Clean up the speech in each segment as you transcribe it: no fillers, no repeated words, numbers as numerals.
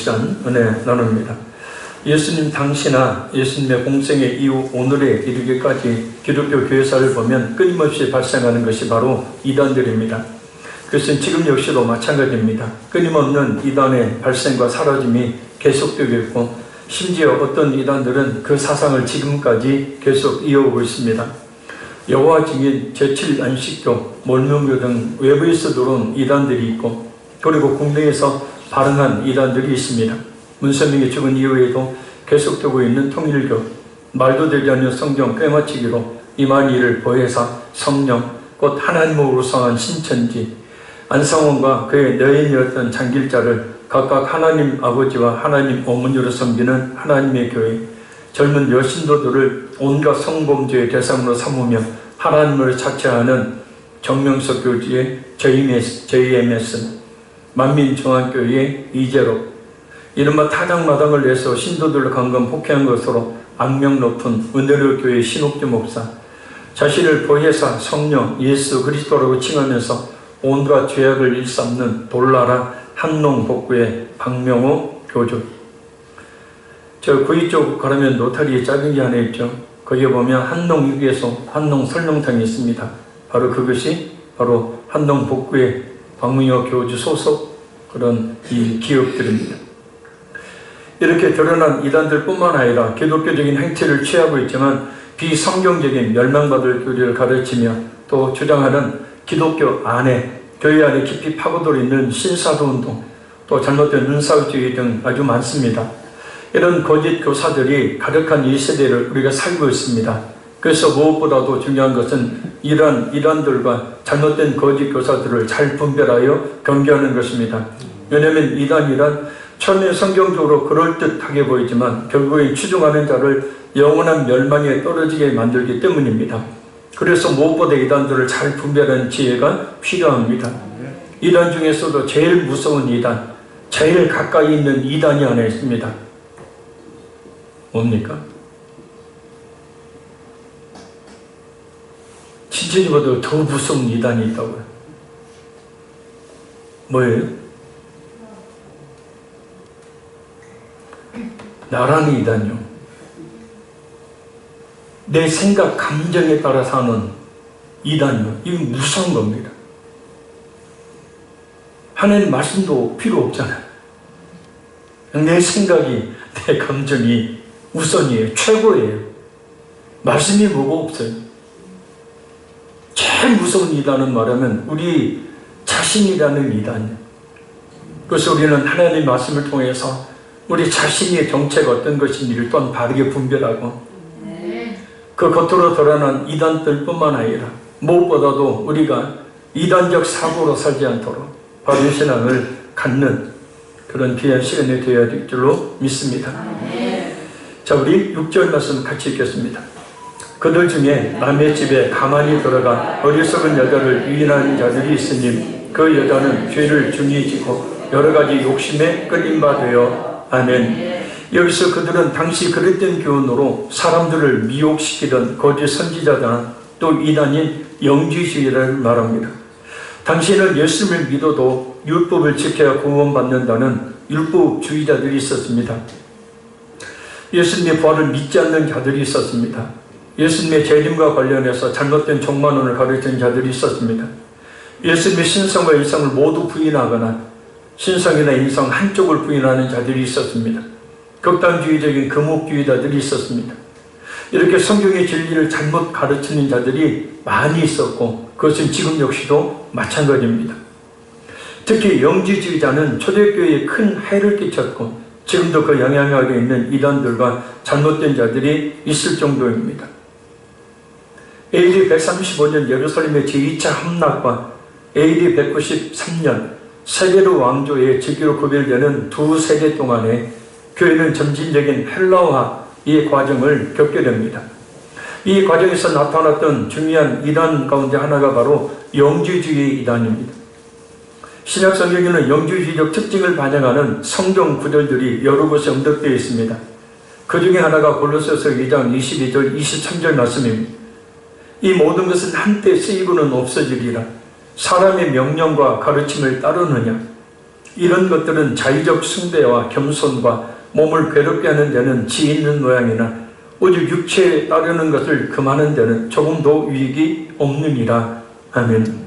시간 은혜 나눕니다. 예수님 당시나 예수님의 공생의 이후 오늘에 이르기까지 기독교 교회사를 보면 끊임없이 발생하는 것이 바로 이단들입니다. 그것은 지금 역시도 마찬가지입니다. 끊임없는 이단의 발생과 사라짐이 계속되고 있고, 심지어 어떤 이단들은 그 사상을 지금까지 계속 이어오고 있습니다. 여호와 증인, 제7안식교, 몰몬교 등 외부에서 들어온 이단들이 있고, 그리고 국내에서 발흥한 이단들이 있습니다. 문선명이 죽은 이후에도 계속되고 있는 통일교, 말도 되지 않는 성경 꿰맞추기로 이만희를 보혜사, 성령, 곧 하나님으로 성한 신천지, 안상원과 그의 여인이었던 장길자를 각각 하나님 아버지와 하나님 어머니로 섬기는 하나님의 교회, 젊은 여신도들을 온갖 성범죄의 대상으로 삼으며 하나님을 자처하는 정명석 교주의 JMS, 만민중앙교회의 이재록, 이른바 타당마당을 내서 신도들을 강간 폭행한 것으로 악명 높은 은혜로교회 신옥주 목사, 자신을 보혜사, 성령, 예수 그리스도라고 칭하면서 온갖 죄악을 일삼는 돌나라 한농복구의 박명호 교주. 저 구이 쪽 가려면 노타리에 작은 게 하나 있죠. 거기에 보면 한농6에서 한농 설렁탕이 있습니다. 바로 그것이 바로 한농복구의 박명호 교주 소속 그런 이 기업들입니다. 이렇게 드러난 이단들 뿐만 아니라 기독교적인 행태를 취하고 있지만 비성경적인 멸망받을 교리를 가르치며 또 주장하는 기독교 안에, 교회 안에 깊이 파고들어 있는 신사도운동, 또 잘못된 은사주의 등 아주 많습니다. 이런 거짓 교사들이 가득한 이 세대를 우리가 살고 있습니다. 그래서 무엇보다도 중요한 것은 이런 이단들과 잘못된 거짓 교사들을 잘 분별하여 경계하는 것입니다. 왜냐하면 이단이란 처음에 성경적으로 그럴듯하게 보이지만 결국엔 추종하는 자를 영원한 멸망에 떨어지게 만들기 때문입니다. 그래서 무엇보다 이단들을 잘 분별하는 지혜가 필요합니다. 이단 중에서도 제일 무서운 이단, 제일 가까이 있는 이단이 하나 있습니다. 뭡니까? 친천지보다 더 무서운 이단이 있다고요. 뭐예요? 나라는 이단이요. 내 생각, 감정에 따라 사는 이단이요. 이건 무서운 겁니다. 하나님 말씀도 필요 없잖아요. 내 생각이, 내 감정이 우선이에요. 최고예요. 말씀이 뭐고 없어요. 제일 무서운 이단은 말하면 우리 자신이라는 이단이에요. 그래서 우리는 하나님 말씀을 통해서 우리 자신의 정체가 어떤 것인지를 또한 바르게 분별하고, 그 겉으로 드러난 이단들 뿐만 아니라 무엇보다도 우리가 이단적 사고로 살지 않도록 바른 신앙을 갖는 그런 귀한 시간이 되어야 될 줄로 믿습니다. 자, 우리 6절 말씀 같이 읽겠습니다. 그들 중에 남의 집에 가만히 들어가 어리석은 여자를 유인하는 자들이 있으니 그 여자는 죄를 중히 지고 여러 가지 욕심에 끌린 바 되어. 아멘. 여기서 그들은 당시 그릇된 교훈으로 사람들을 미혹시키던 거짓 선지자다, 또 이단인 영지주의를 말합니다. 당시에는 예수님을 믿어도 율법을 지켜야 구원받는다는 율법주의자들이 있었습니다. 예수님의 부활을 믿지 않는 자들이 있었습니다. 예수님의 재림과 관련해서 잘못된 종말론을 가르치는 자들이 있었습니다. 예수님의 신성과 인성을 모두 부인하거나 신성이나 인성 한쪽을 부인하는 자들이 있었습니다. 극단주의적인 금옥주의자들이 있었습니다. 이렇게 성경의 진리를 잘못 가르치는 자들이 많이 있었고, 그것은 지금 역시도 마찬가지입니다. 특히 영지주의자는 초대교회에 큰 해를 끼쳤고 지금도 그 영향 아래 있는 이단들과 잘못된 자들이 있을 정도입니다. AD 135년 예루살렘의 제2차 함락과 AD 193년 세계로 왕조의 즉위로 구별되는 두 세대 동안에 교회는 점진적인 헬라화의 과정을 겪게 됩니다. 이 과정에서 나타났던 중요한 이단 가운데 하나가 바로 영지주의 이단입니다. 신약 성경에는 영지주의적 특징을 반영하는 성경 구절들이 여러 곳에 언급되어 있습니다. 그 중에 하나가 골로새서 2장 22절 23절 말씀입니다. 이 모든 것은 한때 쓰이고는 없어지리라. 사람의 명령과 가르침을 따르느냐? 이런 것들은 자의적 숭배와 겸손과 몸을 괴롭게 하는 데는 지혜 있는 모양이나 오직 육체에 따르는 것을 금하는 데는 조금도 유익이 없느니라. 아멘.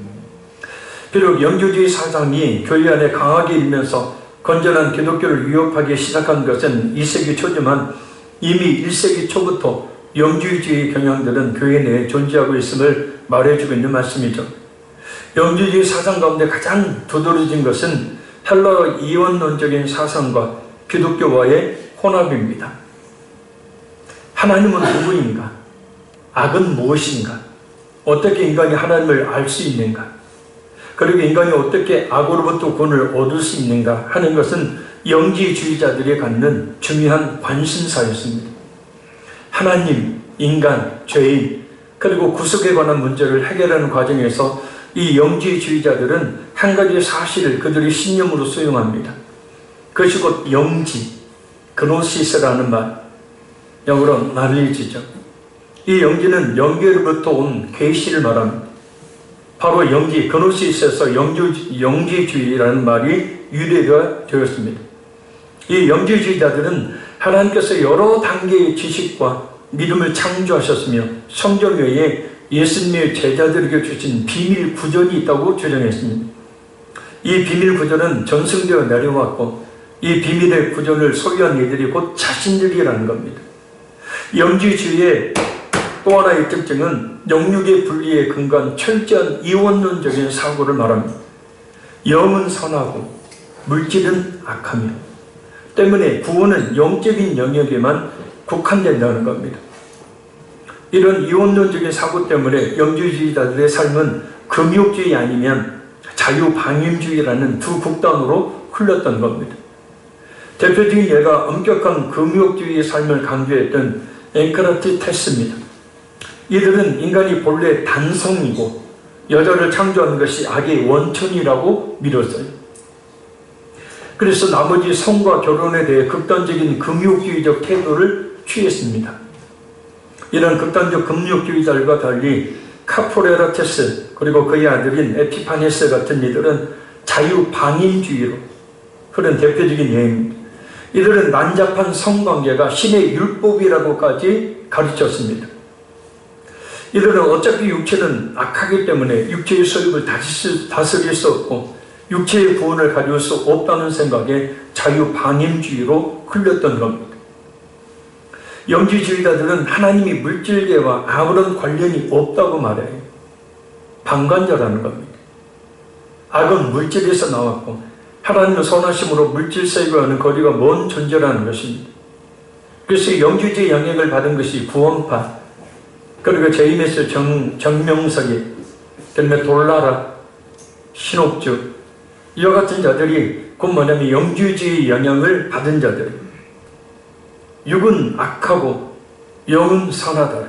비록 영주주의 사상이 교회 안에 강하게 일면서 건전한 기독교를 위협하기 시작한 것은 2세기 초지만 이미 1세기 초부터 영주주의 경향들은 교회 내에 존재하고 있음을 말해주고 있는 말씀이죠. 영주주의 사상 가운데 가장 두드러진 것은 헬라어 이원론적인 사상과 기독교와의 혼합입니다. 하나님은 누구인가? 악은 무엇인가? 어떻게 인간이 하나님을 알 수 있는가? 그리고 인간이 어떻게 악으로부터 구원을 얻을 수 있는가 하는 것은 영지주의자들이 갖는 중요한 관심사였습니다. 하나님, 인간, 죄인, 그리고 구속에 관한 문제를 해결하는 과정에서 이 영지주의자들은 한 가지 사실을 그들의 신념으로 수용합니다. 그것이 곧 영지, 그노시스라는 말, 영어로 knowledge죠. 이 영지는 영계로부터 온 계시를 말합니다. 바로 영지, 그노시스에서 영지주의라는 말이 유래가 되었습니다. 이 영지주의자들은 하나님께서 여러 단계의 지식과 믿음을 창조하셨으며 성경 외에 예수님의 제자들에게 주신 비밀 구전이 있다고 주장했습니다. 이 비밀 구전은 전승되어 내려왔고 이 비밀의 구전을 소유한 이들이 곧 자신들이라는 겁니다. 영지주의의 또 하나의 특징은 영육의 분리에 근거한 철저한 이원론적인 사고를 말합니다. 영은 선하고 물질은 악하며 때문에 구원은 영적인 영역에만 국한된다는 겁니다. 이런 이원론적인 사고 때문에 영주주의자들의 삶은 금욕주의 아니면 자유방임주의라는 두 극단으로 흘렀던 겁니다. 대표적인 예가 엄격한 금욕주의의 삶을 강조했던 엔크라티테스입니다. 이들은 인간이 본래 단성이고 여자를 창조하는 것이 악의 원천이라고 믿었어요. 그래서 나머지 성과 결혼에 대해 극단적인 금욕주의적 태도를 취했습니다. 이런 극단적 금욕주의자들과 달리 카포레라테스 그리고 그의 아들인 에피파네스 같은 이들은 자유방임주의로 흐른 대표적인 예입니다. 이들은 난잡한 성관계가 신의 율법이라고까지 가르쳤습니다. 이들은 어차피 육체는 악하기 때문에 육체의 소욕을 다스릴 수 없고 육체의 구원을 가져올 수 없다는 생각에 자유방임주의로 흘렸던 겁니다. 영지주의자들은 하나님이 물질계와 아무런 관련이 없다고 말해요. 방관자라는 겁니다. 악은 물질에서 나왔고 하나님은 선하심으로 물질세계와는 거리가 먼 존재라는 것입니다. 그래서 영주주의 영향을 받은 것이 구원파, 그리고 제임스 정명석이, 그다음에 돌나라, 신옥주 이와 같은 자들이 곧 뭐냐면 영주주의 영향을 받은 자들. 육은 악하고 영은 선하다.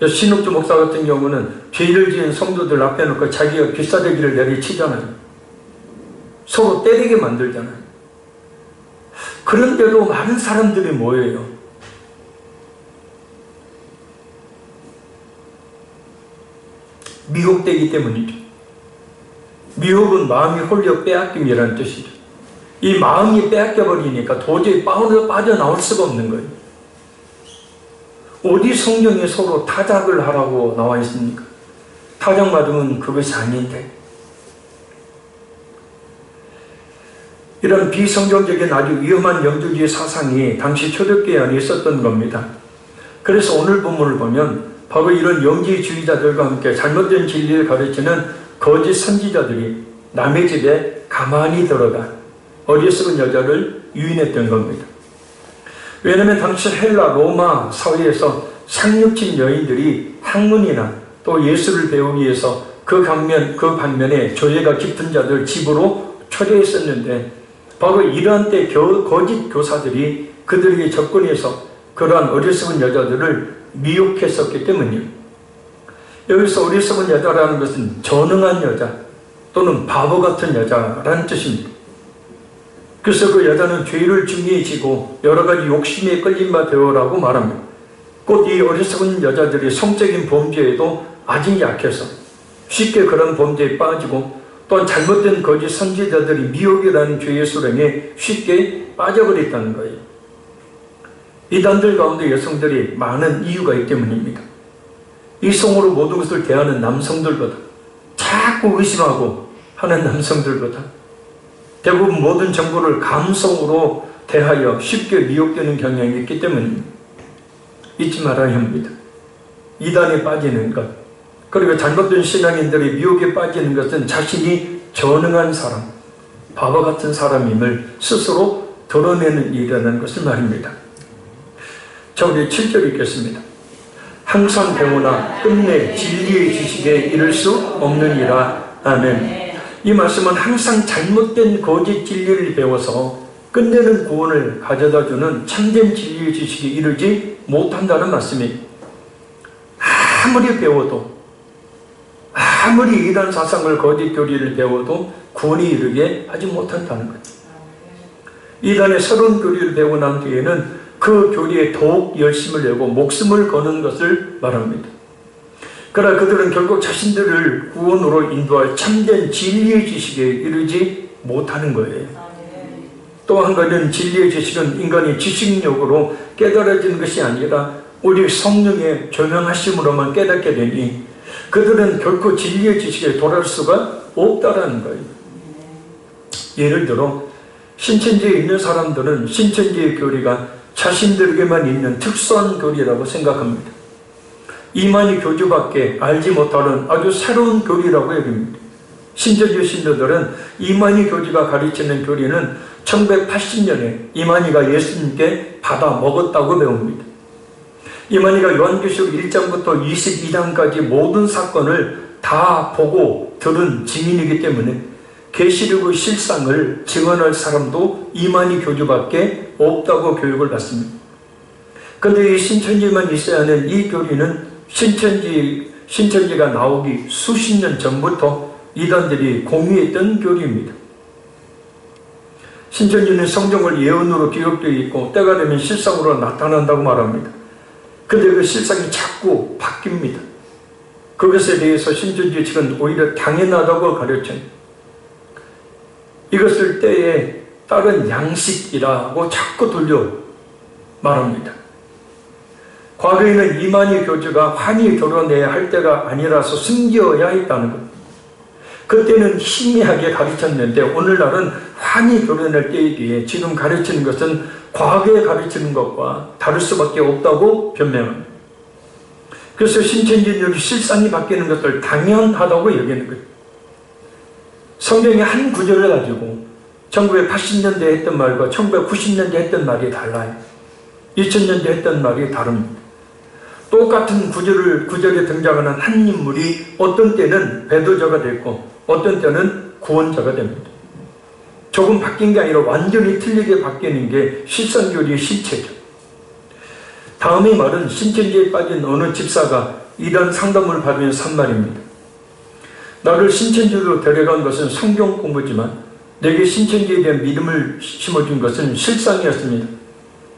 신옥주 목사 같은 경우는 죄를 지은 성도들 앞에 놓고 자기가 귀싸대기를 내리치잖아요. 서로 때리게 만들잖아요. 그런데도 많은 사람들이 모여요. 미혹되기 때문이죠. 미혹은 마음이 홀려 빼앗김이라는 뜻이죠. 이 마음이 빼앗겨버리니까 도저히 빠져나올 수가 없는 거예요. 어디 성경에 서로 타작을 하라고 나와 있습니까? 타작 맞으면 그것이 아닌데. 이런 비성경적인 아주 위험한 영주주의 사상이 당시 초대교회 안에 있었던 겁니다. 그래서 오늘 본문을 보면 바로 이런 영지주의자들과 함께 잘못된 진리를 가르치는 거짓 선지자들이 남의 집에 가만히 들어가 어리석은 여자를 유인했던 겁니다. 왜냐하면 당시 헬라 로마 사회에서 상류층 여인들이 학문이나 또 예술을 배우기 위해서 그 반면에 조예가 깊은 자들 집으로 초대했었는데 바로 이러한 때 거짓 교사들이 그들에게 접근해서 그러한 어리석은 여자들을 미혹했었기 때문이에요. 여기서 어리석은 여자라는 것은 전능한 여자 또는 바보 같은 여자라는 뜻입니다. 그래서 그 여자는 죄를 중히 지고 여러 가지 욕심에 끌린 바 되어라고 말합니다. 곧 이 어리석은 여자들이 성적인 범죄에도 아직 약해서 쉽게 그런 범죄에 빠지고 또한 잘못된 거짓 선지자들이 미혹이라는 죄의 수렁에 쉽게 빠져버렸다는 거예요. 이단들 가운데 여성들이 많은 이유가 있기 때문입니다. 이성으로 모든 것을 대하는 남성들보다, 자꾸 의심하고 하는 남성들보다, 대부분 모든 정보를 감성으로 대하여 쉽게 미혹되는 경향이 있기 때문입니다. 잊지 말아야 합니다. 이단에 빠지는 것, 그리고 잘못된 신앙인들이 미혹에 빠지는 것은 자신이 전능한 사람, 바보 같은 사람임을 스스로 드러내는 일이라는 것을 말입니다. 자, 우리 7절 읽겠습니다. 항상 배우나 끝내 진리의 지식에 이를 수 없느니라. 아멘. 이 말씀은 항상 잘못된 거짓 진리를 배워서 끝내는 구원을 가져다주는 참된 진리의 지식에 이르지 못한다는 말씀이에요. 아무리 배워도, 아무리 이단 사상을 거짓 교리를 배워도 구원에 이르게 하지 못한다는 거죠. 이단의 새로운 교리를 배우고 난 뒤에는 그 교리에 더욱 열심을 내고 목숨을 거는 것을 말합니다. 그러나 그들은 결국 자신들을 구원으로 인도할 참된 진리의 지식에 이르지 못하는 거예요. 또 한 가지는 진리의 지식은 인간의 지식력으로 깨달아지는 것이 아니라 우리 성령의 조명하심으로만 깨닫게 되니 그들은 결코 진리의 지식에 도달 수가 없다라는 거예요. 예를 들어 신천지에 있는 사람들은 신천지의 교리가 자신들에게만 있는 특수한 교리라고 생각합니다. 이만희 교주밖에 알지 못하는 아주 새로운 교리라고 여깁니다. 신천지 신도들은 이만희 교주가 가르치는 교리는 1980년에 이만희가 예수님께 받아 먹었다고 배웁니다. 이만희가 요한계시록 1장부터 22장까지 모든 사건을 다 보고 들은 증인이기 때문에 계시록의 실상을 증언할 사람도 이만희 교주밖에 없다고 교육을 받습니다. 그런데 이 신천지만 있어야 하는 이 교리는 신천지가 나오기 수십 년 전부터 이단들이 공유했던 교리입니다. 신천지는 성경을 예언으로 기록되어 있고 때가 되면 실상으로 나타난다고 말합니다. 그런데 그 실상이 자꾸 바뀝니다. 그것에 대해서 신천지 측은 오히려 당연하다고 가르쳐요. 이것을 때에 따른 양식이라고 자꾸 돌려 말합니다. 과거에는 이만희 교주가 환히 결혼해야 할 때가 아니라서 숨겨야 했다는 것. 그때는 희미하게 가르쳤는데 오늘날은 환히 결혼할 때이기에 지금 가르치는 것은 과거에 가르치는 것과 다를 수밖에 없다고 변명합니다. 그래서 신천지는 실상이 바뀌는 것을 당연하다고 여기는 거예요. 성경의 한 구절을 가지고 1980년대에 했던 말과 1990년대에 했던 말이 달라요. 2000년대에 했던 말이 다릅니다. 똑같은 구절에 등장하는 한 인물이 어떤 때는 배도자가 됐고 어떤 때는 구원자가 됩니다. 조금 바뀐 게 아니라 완전히 틀리게 바뀌는 게 실상교리의 실체죠. 다음의 말은 신천지에 빠진 어느 집사가 이런 상담을 받으면서 한 말입니다. 나를 신천지로 데려간 것은 성경 공부지만 내게 신천지에 대한 믿음을 심어준 것은 실상이었습니다.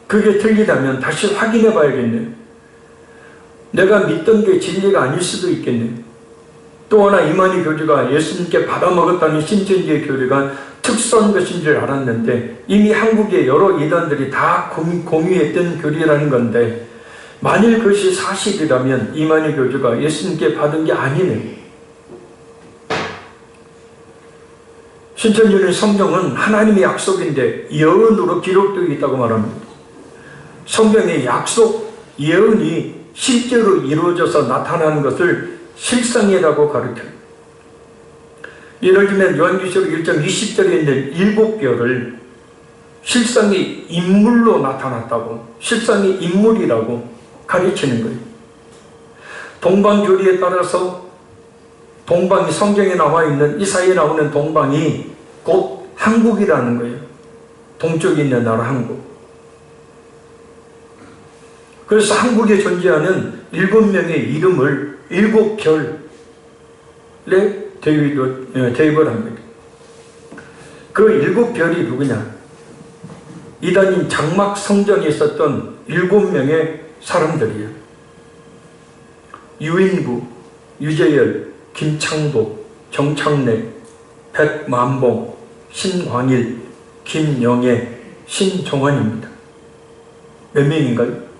그게 틀리다면 다시 확인해 봐야겠네요. 내가 믿던 게 진리가 아닐 수도 있겠네요. 또 하나 이만희 교주가 예수님께 받아먹었다는 신천지의 교리가 특수한 것인 줄 알았는데 이미 한국의 여러 이단들이 다 공유했던 교리라는 건데 만일 그것이 사실이라면 이만희 교주가 예수님께 받은 게 아니네요. 신천지는 성경은 하나님의 약속인데 예언으로 기록되어 있다고 말합니다. 성경의 약속, 예언이 실제로 이루어져서 나타나는 것을 실상이라고 가르쳐요. 예를 들면 요한계시록 1장 20절에 있는 7별을 실상이 인물로 나타났다고, 실상이 인물이라고 가르치는 거예요. 동방교리에 따라서 동방이 성경에 나와 있는 이사야에 나오는 동방이 곧 한국이라는 거예요. 동쪽에 있는 나라 한국. 그래서 한국에 존재하는 7명의 이름을 7별에 대입을 합니다. 그 7별이 누구냐? 이단인 장막 성전에 있었던 7명의 사람들이에요. 유인구, 유재열, 김창복, 정창래, 백만봉, 신광일, 김영애, 신종환입니다. 몇 명인가요?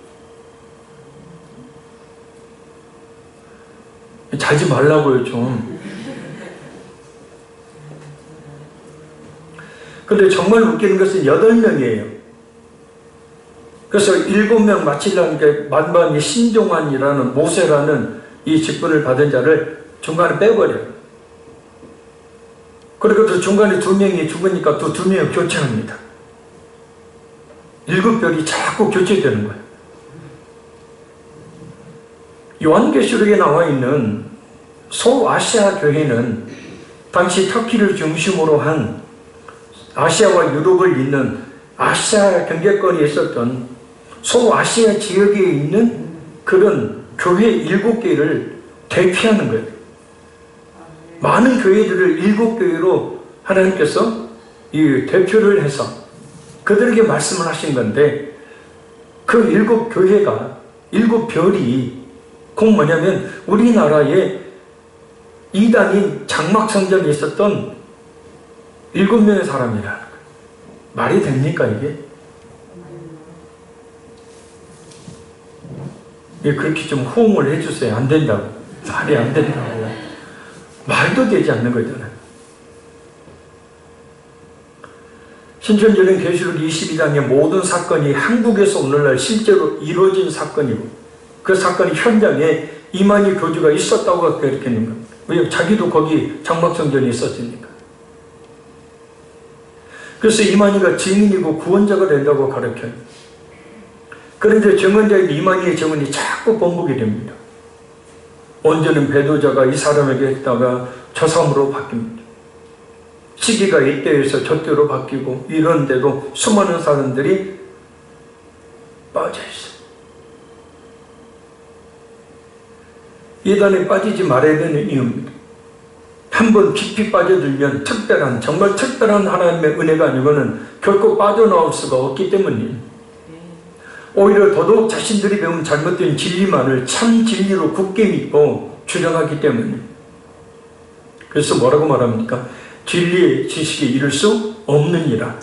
자지 말라고요, 좀. 근데 정말 웃기는 것은 8명이에요. 그래서 7명 마치려니까 만반이 신종환이라는 모세라는 이 직분을 받은 자를 중간에 빼버려요. 그리고 또 중간에 2명이 죽으니까 또 2명 교체합니다. 7별이 자꾸 교체되는 거예요. 요한계시록에 나와 있는 소아시아 교회는 당시 터키를 중심으로 한 아시아와 유럽을 잇는 아시아 경제권에 있었던 소아시아 지역에 있는 그런 교회 7개를 대표하는 거예요. 많은 교회들을 7교회로 하나님께서 이 대표를 해서 그들에게 말씀을 하신 건데, 그 7교회가 7별이 곧 뭐냐면 우리나라에 이단인 장막성전에 있었던 7명의 사람이라는 거예요. 말이 됩니까 이게? 예, 그렇게 좀 호응을 해주세요. 안 된다고. 말이 안 된다고요. 말도 되지 않는 거잖아요. 신천지는 계시록 22장의 모든 사건이 한국에서 오늘날 실제로 이루어진 사건이고, 그 사건이 현장에 이만희 교주가 있었다고 가르치는 겁니다. 왜? 자기도 거기 장막성전에 있었으니까. 그래서 이만희가 증인이고 구원자가 된다고 가르쳐요. 그런데 증언자인 이만희의 증언이 자꾸 번복이 됩니다. 언제는 배도자가 이 사람에게 했다가 저 사람으로 바뀝니다. 시기가 이때에서 저때로 바뀌고, 이런데도 수많은 사람들이 빠져있어요. 이단에 빠지지 말아야 되는 이유입니다. 한번 깊이 빠져들면 특별한, 정말 특별한 하나님의 은혜가 아니고는 결코 빠져나올 수가 없기 때문이에요. 오히려 더더욱 자신들이 배운 잘못된 진리만을 참 진리로 굳게 믿고 주장하기 때문이에요. 그래서 뭐라고 말합니까? 진리의 지식에 이를 수 없느니라.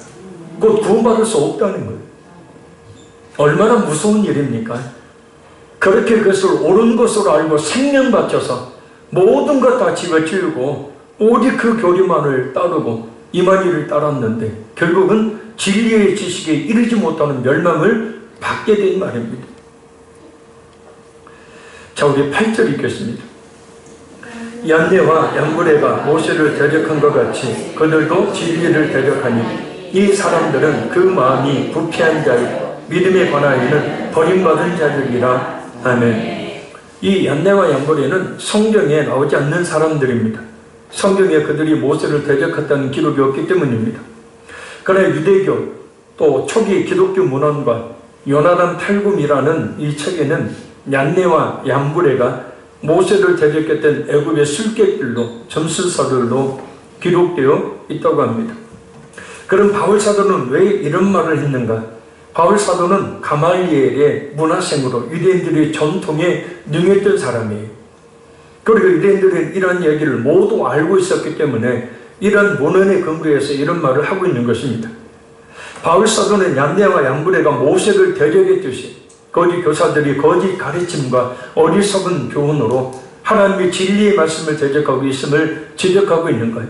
곧 구원받을 수 없다는 거예요. 얼마나 무서운 일입니까? 그렇게 그것을 옳은 것으로 알고 생명 바쳐서 모든 것 다 집어치우고 오직 그 교리만을 따르고 이만희를 따랐는데 결국은 진리의 지식에 이르지 못하는 멸망을 받게 된 말입니다. 자, 우리 8절 읽겠습니다. 얀네와 얀브레가 모세를 대적한 것 같이 그들도 진리를 대적하니 이 사람들은 그 마음이 부패한 자요 믿음에 관하여는 버림받은 자들이라. 아멘. 이 얀네와 얀브레는 성경에 나오지 않는 사람들입니다. 성경에 그들이 모세를 대적했다는 기록이 없기 때문입니다. 그러나 유대교 또 초기 기독교 문헌과 요나단 탈굼이라는 이 책에는 얀네와 얀브레가 모세를 대적했던 애굽의 술객들로 점수서들로 기록되어 있다고 합니다. 그럼 바울 사도는 왜 이런 말을 했는가? 바울 사도는 가말리엘의 문화생으로 유대인들의 전통에 능했던 사람이에요. 그리고 유대인들은 이런 얘기를 모두 알고 있었기 때문에 이런 문헌에 근거해서 이런 말을 하고 있는 것입니다. 바울 사도는 얀네와 얀브레가 모세를 대적했듯이 거짓 교사들이 거짓 가르침과 어리석은 교훈으로 하나님의 진리의 말씀을 대적하고 있음을 지적하고 있는 거예요.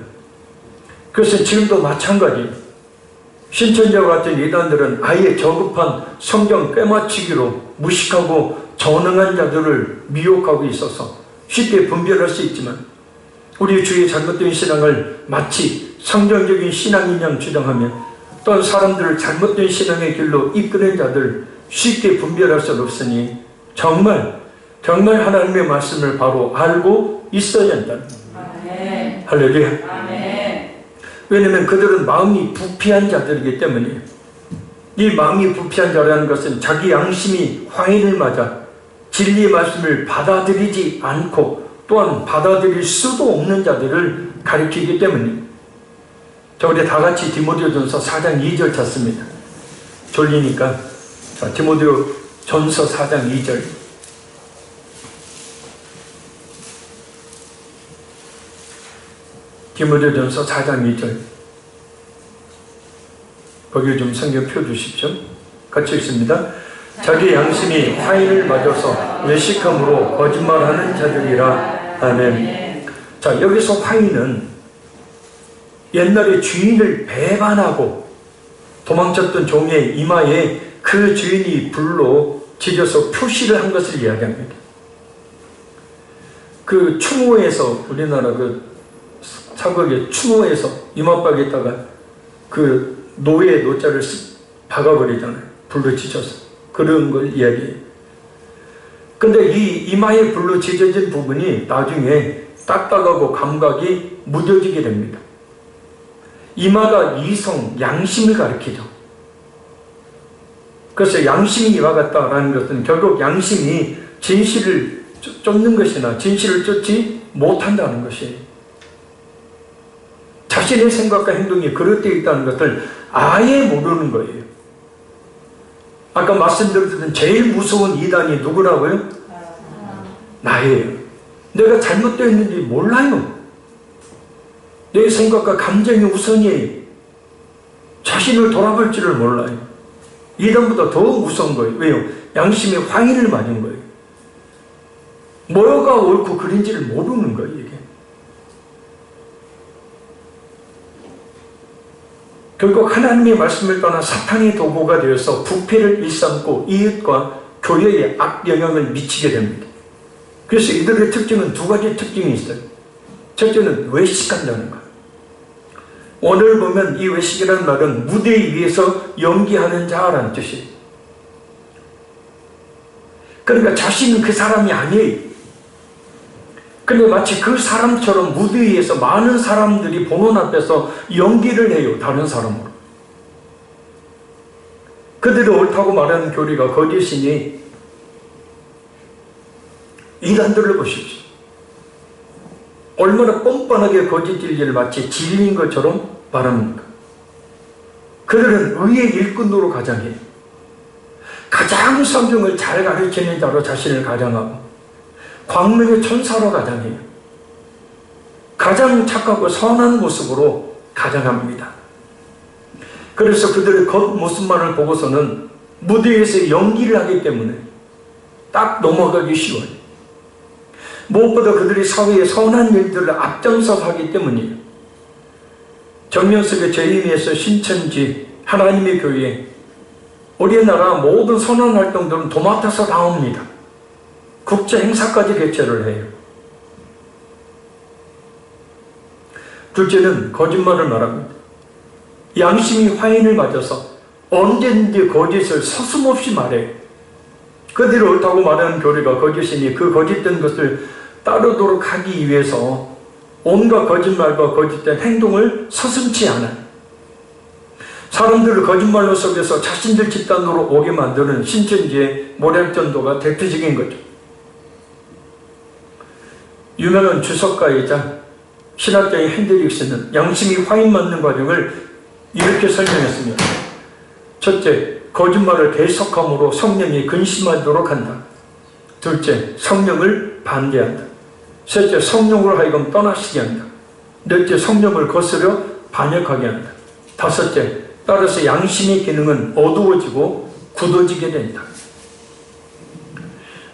그래서 지금도 마찬가지, 신천지와 같은 이단들은 아예 저급한 성경 꿰맞추기로 무식하고 전능한 자들을 미혹하고 있어서 쉽게 분별할 수 있지만, 우리 주의 잘못된 신앙을 마치 성경적인 신앙인 양 주장하며 또한 사람들을 잘못된 신앙의 길로 이끄는 자들 쉽게 분별할 수 없으니 정말 하나님의 말씀을 바로 알고 있어야 한다. 아멘. 할렐루야. 아멘. 왜냐하면 그들은 마음이 부패한 자들이기 때문에, 이 마음이 부패한 자라는 것은 자기 양심이 화인을 맞아 진리의 말씀을 받아들이지 않고 또한 받아들일 수도 없는 자들을 가리키기 때문에. 자, 우리 다 같이 디모데전서 4장 2절 찾습니다. 졸리니까. 자, 디모데전서 4장 2절. 디모데전서 4장 2절. 거기 좀 성경 펴주십시오. 같이 읽습니다. 자기 양심이 화인을 맞아서 외식함으로 거짓말하는 자들이라. 아멘. 자, 여기서 화인은 옛날에 주인을 배반하고 도망쳤던 종의 이마에 그 주인이 불로 지져서 표시를 한 것을 이야기합니다. 그 추모에서, 우리나라 그 사극의 추모에서 이마박에다가 그 노의 노자를 박아버리잖아요. 불로 지져서. 그런 걸 이야기해요. 근데 이 이마에 불로 지져진 부분이 나중에 딱딱하고 감각이 무뎌지게 됩니다. 이마가 이성, 양심을 가리키죠. 그래서 양심이 이와 같다라는 것은 결국 양심이 진실을 쫓는 것이나 진실을 쫓지 못한다는 것이에요. 자신의 생각과 행동이 그릇되어 있다는 것을 아예 모르는 거예요. 아까 말씀드렸던 제일 무서운 이단이 누구라고요? 나예요. 내가 잘못되어 있는지 몰라요. 내 생각과 감정이 우선이에요. 자신을 돌아볼 줄을 몰라요. 이단보다 더 무서운 거예요. 왜요? 양심이 화인을 맞은 거예요. 뭐가 옳고 그른지를 모르는 거예요. 이게. 결국 하나님의 말씀을 떠나 사탄의 도구가 되어서 부패를 일삼고 이웃과 교회에 악영향을 미치게 됩니다. 그래서 이들의 특징은 두 가지 특징이 있어요. 첫째는 외식한다는 것. 오늘 보면 이 외식이라는 말은 무대 위에서 연기하는 자라는 뜻이에요. 그러니까 자신은 그 사람이 아니에요. 근데 마치 그 사람처럼 무대 위에서 많은 사람들이 보는 앞에서 연기를 해요. 다른 사람으로. 그들이 옳다고 말하는 교리가 거짓이니 이단들을 보십시오. 얼마나 뻔뻔하게 거짓 진리를 마치 진리인 것처럼 말합니까? 그들은 의의 일꾼으로 가장해요. 가장 성경을 잘 가르치는 자로 자신을 가장하고 광명의 천사로 가장해요. 가장 착하고 선한 모습으로 가장합니다. 그래서 그들의 겉모습만을 보고서는 무대에서 연기를 하기 때문에 딱 넘어가기 쉬워요. 무엇보다 그들이 사회의 선한 일들을 앞장서 하기 때문이에요. 정명석의 재임에서 신천지 하나님의 교회, 우리나라 모든 선한 활동들은 도맡아서 나옵니다. 국제 행사까지 개최를 해요. 둘째는 거짓말을 말합니다. 양심이 화인을 맞아서 언제든지 거짓을 서슴없이 말해요. 그들이 옳다고 말하는 교리가 거짓이니 그 거짓된 것을 따르도록 하기 위해서 온갖 거짓말과 거짓된 행동을 서슴지 않아요. 사람들을 거짓말로 속여서 자신들 집단으로 오게 만드는 신천지의 모략전도가 대표적인 거죠. 유명한 주석가이자 신학자인 핸드릭스는 양심이 화인 맞는 과정을 이렇게 설명했습니다. 첫째, 거짓말을 계속함으로 성령이 근심하도록 한다. 둘째, 성령을 반대한다. 셋째, 성령으로 하여금 떠나시게 한다. 넷째, 성령을 거스려 반역하게 한다. 다섯째, 따라서 양심의 기능은 어두워지고 굳어지게 된다.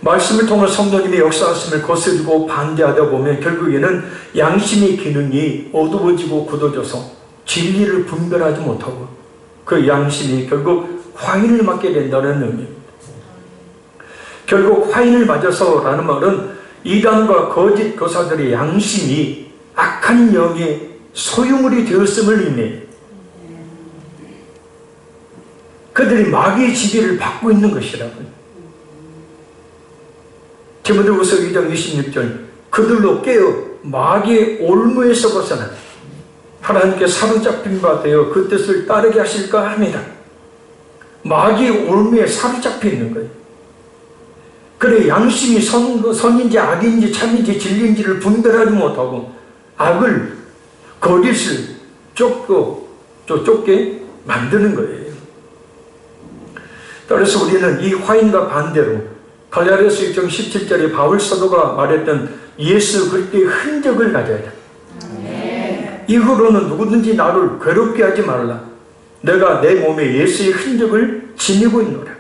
말씀을 통해 성령님의 역사하심을 거스르고 반대하다 보면 결국에는 양심의 기능이 어두워지고 굳어져서 진리를 분별하지 못하고 그 양심이 결국 화인을 맞게 된다는 의미입니다. 결국 화인을 맞아서라는 말은 이단과 거짓 교사들의 양심이 악한 영의 소유물이 되었음을 의미해요. 그들이 마귀의 지배를 받고 있는 것이라고요. 디모데후서 2장 26절, 그들로 깨어 마귀의 올무에서 벗어나 하나님께 사로잡힌 바 되어 그 뜻을 따르게 하실까 합니다. 마귀의 올무에 사로잡혀 있는 거예요. 그래 양심이 선인지 악인지 참인지 진리인지를 분별하지 못하고 악을 거짓을 쫓게 만드는 거예요. 따라서 우리는 이 화인과 반대로 갈라디아서 1장 17절에 바울 사도가 말했던 예수 그리스도의 흔적을 가져야 돼. 이후로는 누구든지 나를 괴롭게 하지 말라. 내가 내 몸에 예수의 흔적을 지니고 있노라.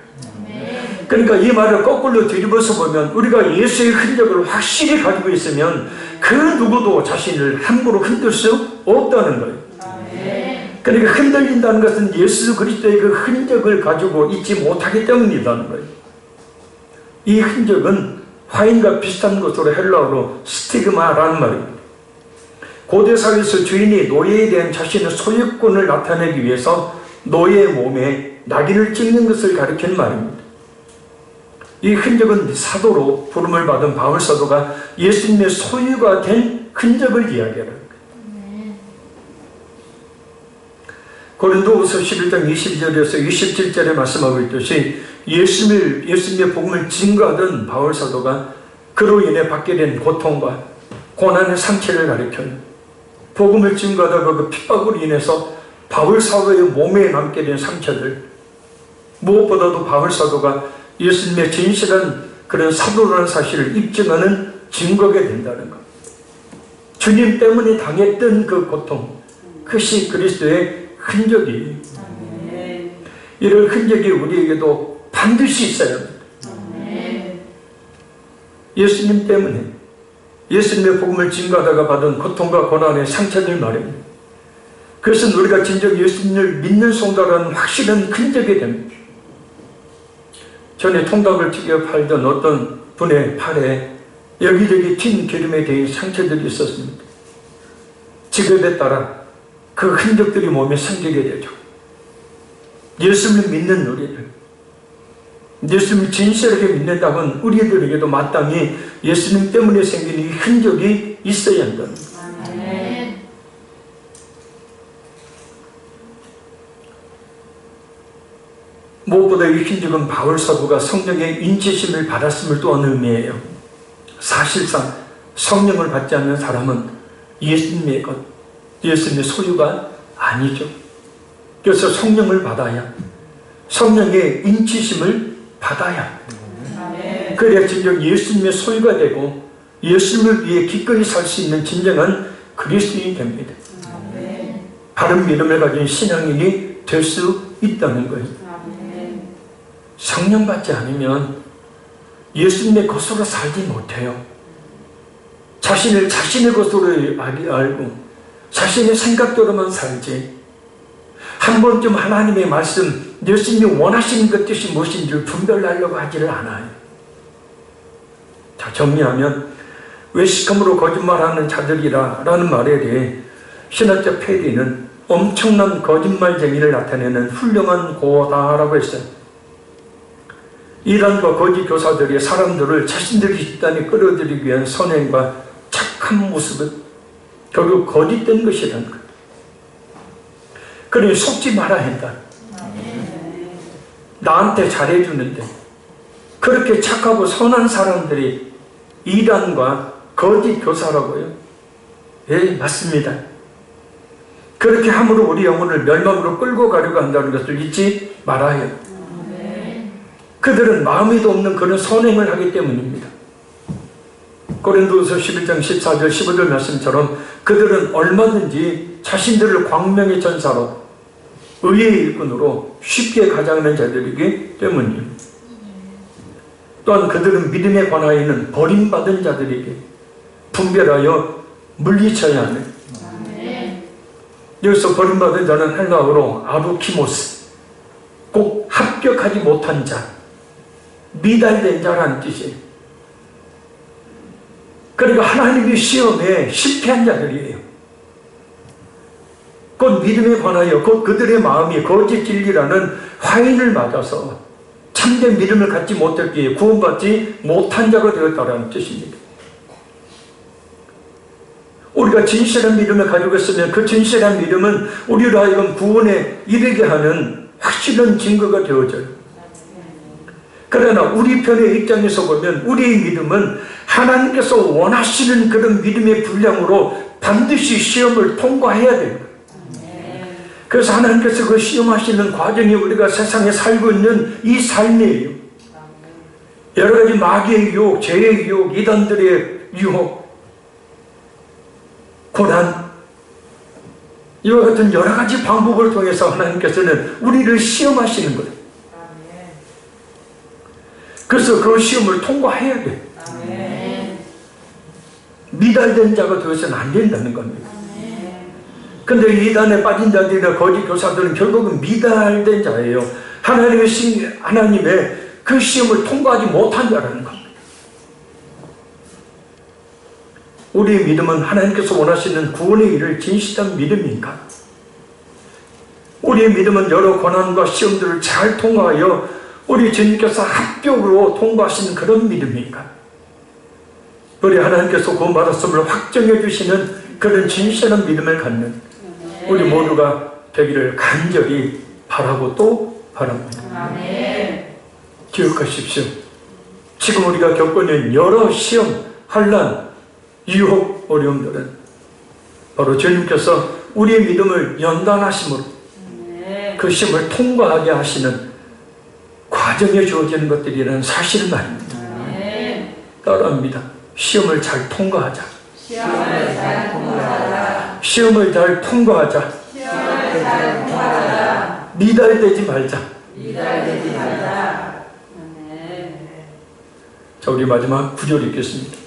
그러니까 이 말을 거꾸로 뒤집어서 보면 우리가 예수의 흔적을 확실히 가지고 있으면 그 누구도 자신을 함부로 흔들 수 없다는 거예요. 그러니까 흔들린다는 것은 예수 그리스도의 그 흔적을 가지고 있지 못하기 때문이라는 거예요. 이 흔적은 화인과 비슷한 것으로 헬라어로 스티그마라는 말입니다. 고대 사회에서 주인이 노예에 대한 자신의 소유권을 나타내기 위해서 노예의 몸에 낙인을 찍는 것을 가리키는 말입니다. 이 흔적은 사도로 부름을 받은 바울 사도가 예수님의 소유가 된 흔적을 이야기하는 거예요. 고린도후서 11장 22절에서 27절에 말씀하고 있듯이 예수님의 복음을 증거하던 바울 사도가 그로 인해 받게 된 고통과 고난의 상처를 가리켜는 복음을 증거하다가 그 핍박으로 인해서 바울 사도의 몸에 남게 된 상처들, 무엇보다도 바울 사도가 예수님의 진실한 그런 사도라는 사실을 입증하는 증거가 된다는 것. 주님 때문에 당했던 그 고통, 그것이 그리스도의 흔적이, 이런 흔적이 우리에게도 반드시 있어야 합니다. 예수님 때문에, 예수님의 복음을 증거하다가 받은 고통과 고난의 상처들 말입니다. 그것은 우리가 진정 예수님을 믿는 성도라는 확실한 흔적이 됩니다. 전에 통닭을 튀겨 팔던 어떤 분의 팔에 여기저기 튄 기름에 대한 상처들이 있었습니다. 직업에 따라 그 흔적들이 몸에 생기게 되죠. 예수님을 믿는 우리들, 예수님을 진실하게 믿는다면 우리들에게도 마땅히 예수님 때문에 생긴 이 흔적이 있어야 한다. 무엇보다 이 흔적은 바울 사도가 성령의 인치심을 받았음을 또한 의미해요. 사실상 성령을 받지 않는 사람은 예수님의 것, 예수님의 소유가 아니죠. 그래서 성령을 받아야, 성령의 인치심을 받아야, 그래야 진정 예수님의 소유가 되고 예수님을 위해 기꺼이 살 수 있는 진정한 그리스도인이 됩니다. 바른 믿음을 가진 신앙인이 될 수 있다는 거예요. 성령 받지 않으면 예수님의 것으로 살지 못해요. 자신을 자신의 것으로 알고 자신의 생각대로만 살지, 한 번쯤 하나님의 말씀, 예수님이 원하시는 것 뜻이 무엇인지 분별하려고 하지를 않아요. 자, 정리하면 외식함으로 거짓말하는 자들이라 라는 말에 대해 신학자 페리는 엄청난 거짓말쟁이를 나타내는 훌륭한 고다라고 했어요. 이란과 거짓 교사들이 사람들을 자신들의 집단에 끌어들이기 위한 선행과 착한 모습은 결국 거짓된 것이라는 것. 그러니 속지 말아야 한다. 나한테 잘해주는데 그렇게 착하고 선한 사람들이 이단과 거짓 교사라고요? 예, 맞습니다. 그렇게 함으로 우리 영혼을 멸망으로 끌고 가려고 한다는 것을 잊지 말아야. 그들은 마음에도 없는 그런 선행을 하기 때문입니다. 고린도후서 11장 14절 15절 말씀처럼 그들은 얼마든지 자신들을 광명의 전사로 의의 일꾼으로 쉽게 가장하는 자들이기 때문입니다. 또한 그들은 믿음에 관하여는 버림받은 자들에게 분별하여 물리쳐야 하는, 여기서 버림받은 자는 헬라어로 아루키모스, 꼭 합격하지 못한 자, 미달된 자라는 뜻이에요. 그러니까 하나님의 시험에 실패한 자들이에요. 곧 믿음에 관하여 곧 그들의 마음이 거짓 진리라는 화인을 맞아서 참된 믿음을 갖지 못했기에 구원받지 못한 자가 되었다는 뜻입니다. 우리가 진실한 믿음을 가지고 있으면 그 진실한 믿음은 우리로 하여금 구원에 이르게 하는 확실한 증거가 되어져요. 그러나 우리 편의 입장에서 보면 우리의 믿음은 하나님께서 원하시는 그런 믿음의 분량으로 반드시 시험을 통과해야 됩니다. 그래서 하나님께서 그 시험하시는 과정이 우리가 세상에 살고 있는 이 삶이에요. 여러 가지 마귀의 유혹, 죄의 유혹, 이단들의 유혹, 고난, 이와 같은 여러 가지 방법을 통해서 하나님께서는 우리를 시험하시는 거예요. 그래서 그 시험을 통과해야 돼. 미달된 자가 되어서는 안 된다는 겁니다. 근데 이단에 빠진 자들이나 거짓 교사들은 결국은 미달된 자예요. 하나님의 그 시험을 통과하지 못한 자라는 겁니다. 우리의 믿음은 하나님께서 원하시는 구원의 일을 진실한 믿음인가? 우리의 믿음은 여러 고난과 시험들을 잘 통과하여 우리 주님께서 합격으로 통과하시는 그런 믿음인가? 우리 하나님께서 구원받았음을 확정해 주시는 그런 진실한 믿음을 갖는 우리 모두가 되기를 간절히 바라고 또 바랍니다. 기억하십시오. 지금 우리가 겪고 있는 여러 시험, 환난, 유혹, 어려움들은 바로 주님께서 우리의 믿음을 연단하심으로 그 시험을 통과하게 하시는 과정에 주어지는 것들이라는 사실을 말입니다. 따라합니다. 시험을 잘 통과하자. 시험을 잘 통과하자. 미달되지 말자. 자, 우리 마지막 구절 읽겠습니다.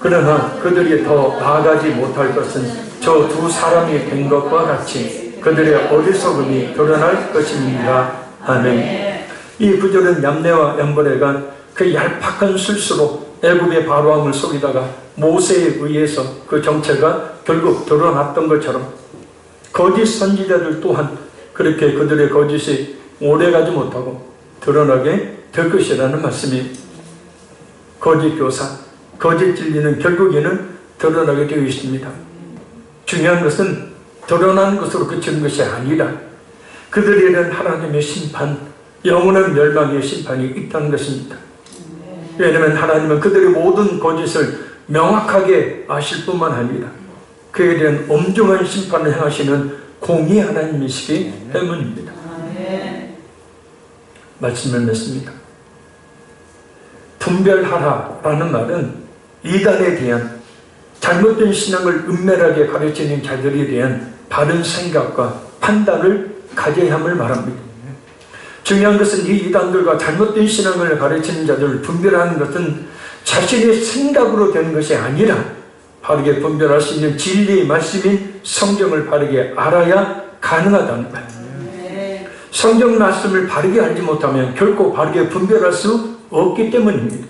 그러나 그들이 더 나아가지 못할 것은 저 두 사람이 된 것과 같이 그들의 어리석음이 드러날 것입니다. 아멘. 이 구절은 얌네와 얌브레가 그 얄팍한 술수로 애굽의 바로왕을 속이다가 모세에 의해서 그 정체가 결국 드러났던 것처럼 거짓 선지자들 또한 그렇게 그들의 거짓이 오래가지 못하고 드러나게 될 것이라는 말씀이, 거짓 교사, 거짓 진리는 결국에는 드러나게 되어 있습니다. 중요한 것은 드러나는 것으로 그치는 것이 아니라 그들에는 하나님의 심판, 영원한 멸망의 심판이 있다는 것입니다. 왜냐하면 하나님은 그들의 모든 거짓을 명확하게 아실 뿐만 아니라 그에 대한 엄중한 심판을 행하시는 공의 하나님이시기 때문입니다. 말씀을 맺습니다. 분별하라라는 말은 이단에 대한 잘못된 신앙을 은밀하게 가르치는 자들에 대한 바른 생각과 판단을 가져야 함을 말합니다. 중요한 것은 이 이단들과 잘못된 신앙을 가르치는 자들을 분별하는 것은 자신의 생각으로 되는 것이 아니라 바르게 분별할 수 있는 진리의 말씀인 성경을 바르게 알아야 가능하다는 거예요. 성경 말씀을 바르게 알지 못하면 결코 바르게 분별할 수 없기 때문입니다.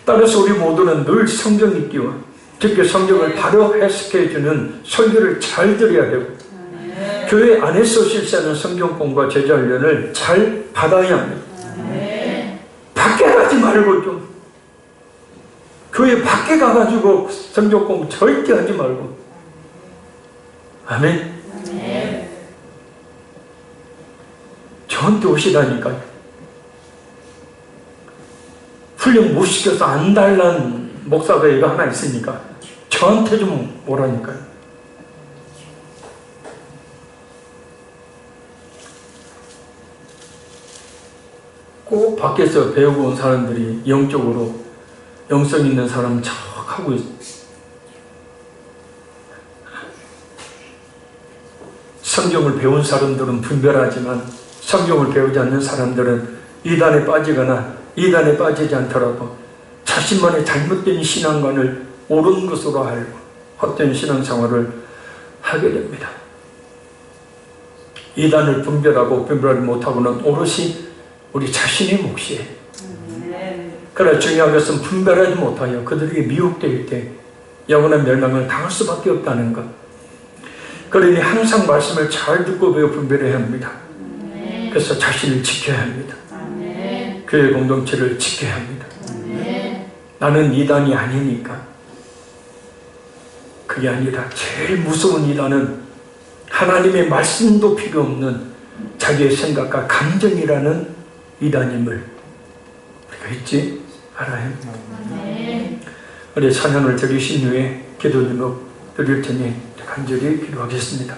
따라서 우리 모두는 늘 성경 읽기와 특히 성경을 바로 해석해주는 설교를 잘 들어야 되고 교회 안에서 실시하는 성경 공부와 제자 훈련을 잘 받아야 합니다. 밖에 가지 말고 좀 교회 밖에 가가지고 성경 공부 절대 하지 말고. 아멘. 저한테 오시다니까요. 훈련 못 시켜서 안 달란 목사가 이거 하나 있으니까 저한테 좀 오라니까요. 꼭 밖에서 배우고 온 사람들이 영적으로 영성 있는 사람 척 하고 있어요. 성경을 배운 사람들은 분별하지만 성경을 배우지 않는 사람들은 이단에 빠지거나 이단에 빠지지 않더라도 자신만의 잘못된 신앙관을 옳은 것으로 알고 헛된 신앙생활을 하게 됩니다. 이단을 분별하고 분별하지 못하고는 오롯이 우리 자신의 몫이에요. 그러나 중요한 것은 분별하지 못하여 그들에게 미혹될 때 영원한 멸망을 당할 수밖에 없다는 것. 그러니 항상 말씀을 잘 듣고 배워 분별해야 합니다. 그래서 자신을 지켜야 합니다. 교회 공동체를 지켜야 합니다. 나는 이단이 아니니까. 그게 아니라 제일 무서운 이단은 하나님의 말씀도 필요 없는 자기의 생각과 감정이라는 이단임을 우리가 잊지 알아야 합니다. 우리 찬양을 드리신 후에 기도 제목 드릴 테니 간절히 기도하겠습니다.